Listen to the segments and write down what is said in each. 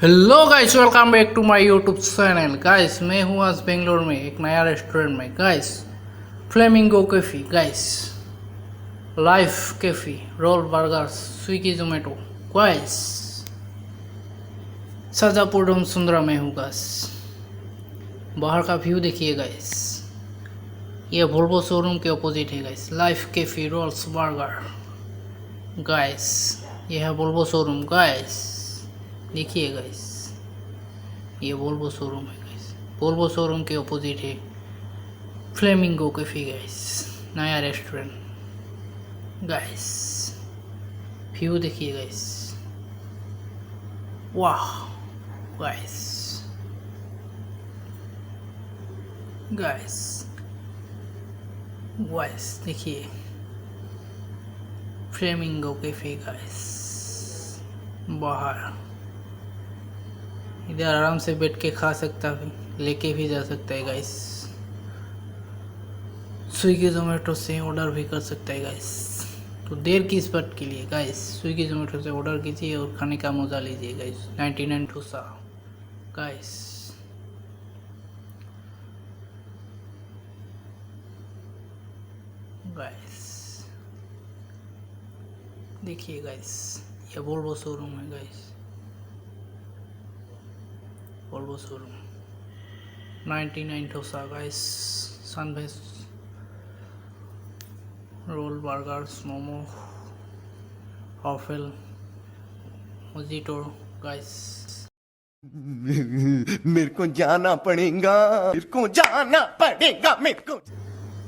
Hello guys, welcome back to my YouTube channel. Guys मैं हूँ आज बेंगलोर में एक नया रेस्टोरेंट में। Guys Flamingo Cafe, guys Life Cafe, roll burger, Swiggy Zomato. Guys Sarjapuram सुंदरा में हूँ। गाइस बाहर का व्यू देखिए गाइस, ये वोल्वो शोरूम के अपोजिट है। Guys Life Cafe rolls burger. Guys ये है वोल्वो शोरूम। गाइस देखिए गाइस, ये वोल्वो शोरूम है। गाइस वोल्वो शोरूम के अपोजिट है फ्लेमिंगो कैफे। गाइस नया रेस्टोरेंट। गाइस व्यू देखिए गाइस, वाह। गाइस गाइस गाइस देखिए फ्लेमिंगो कैफे। गाइस बाहर इधर आराम से बैठ के खा सकता है, लेके भी जा सकता है। गाइस स्विगी जोमेटो से ऑर्डर भी कर सकता है। गाइस तो देर की इस बात के लिए गाइस स्विगी जोमेटो से ऑर्डर कीजिए और खाने का मज़ा लीजिए। गाइस 99 डोसा। गाइस गाइस देखिए गाइस, ये वोल्वो शोरूम है। Guys Volvo showroom 99 dosa. Guys सनवेज, roll burgers, momo, waffle, mojito। Guys मेरे को जाना पड़ेगा, मेरे को जाना पड़ेगा, मेरे को।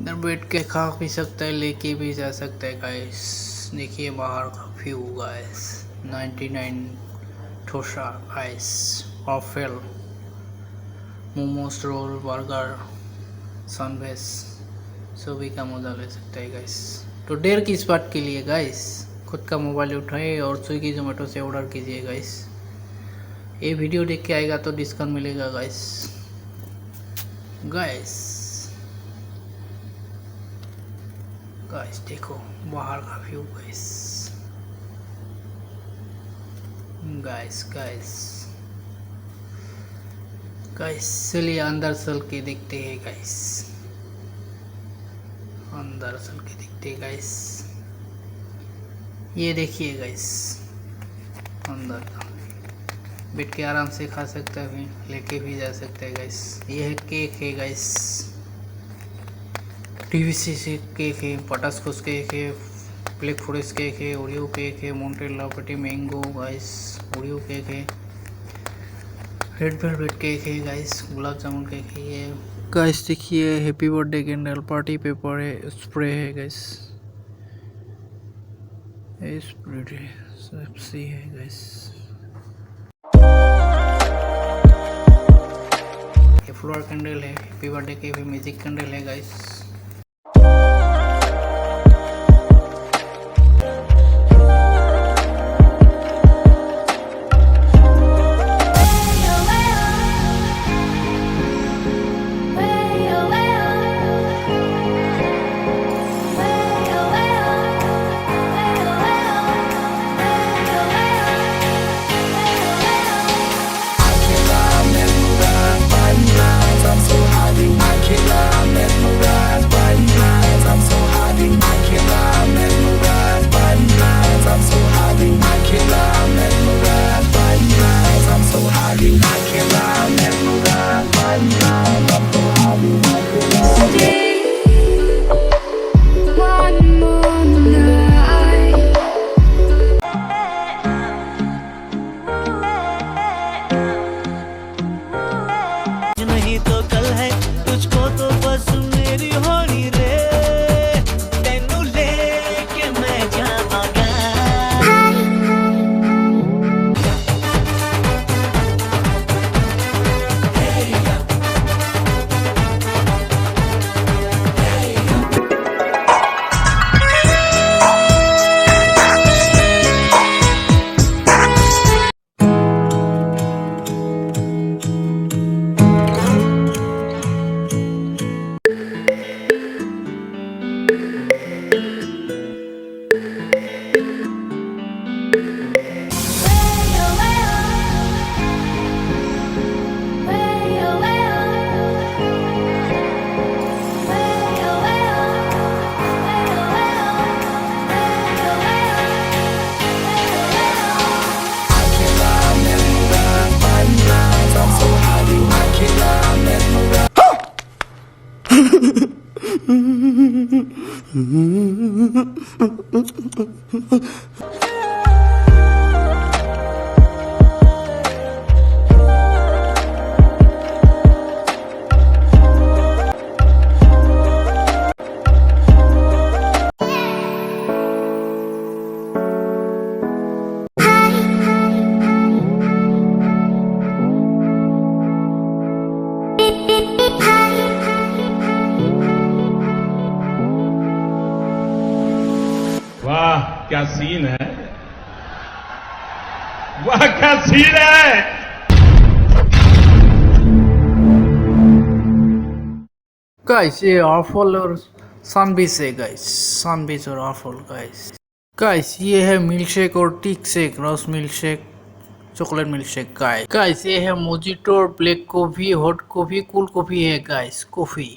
इधर बैठ के खा भी सकता है, लेके भी जा सकता है। गाइस देखिए बाहर का view. Guys 99 dosa. Guys waffle, momos, roll burger, सनवेज सभी का मज़ा ले सकता है। गाइस तो देर की इस बात के लिए गाइस खुद का मोबाइल उठाए और स्विगी जोमेटो से ऑर्डर कीजिए। गाइस ये वीडियो देख के आएगा तो डिस्काउंट मिलेगा। गाइस गाइस गाइस देखो बाहर का view. Guys guys guys guys चलिए अंदर चल के देखते हैं। गाइस अंदर चल के देखते हैं। गाइस ये देखिए गाइस, अंदर का बैठ के आराम से खा सकता है, लेके भी जा सकता है। गाइस ये है केक है। गाइस टीवीसी से केक है, पटास्कोस केक है, ब्लैक फॉरेस्ट केक है, ओरियो केक है, मोंटेला पेटी मैंगो। गाइस ओरियो केक है, रेड वेलवेट केक है। गाइस गुलाब जामुन केक है। ये गाइस देखिए happy birthday candle, party paper है, स्प्रे है। गाइस स्प्रे है, सेप्सी है। गाइस ये फ्लोर कैंडल है, हैप्पी बर्थडे के भी म्यूजिक कैंडल है। Guys I'm so happy, I can't let me ride. वाह क्या सीन है, वाह क्या सीन है। गाइस ये ऑफल और सनबीच है गाइस, सनबीच और ऑफल गाइस। गाइस ये है मिल्क शेक और टिक शेक, रस milk shake, chocolate milk shake guys. Guys ये है मोजिटो और black coffee, hot coffee, cool coffee है गाइस, कॉफी।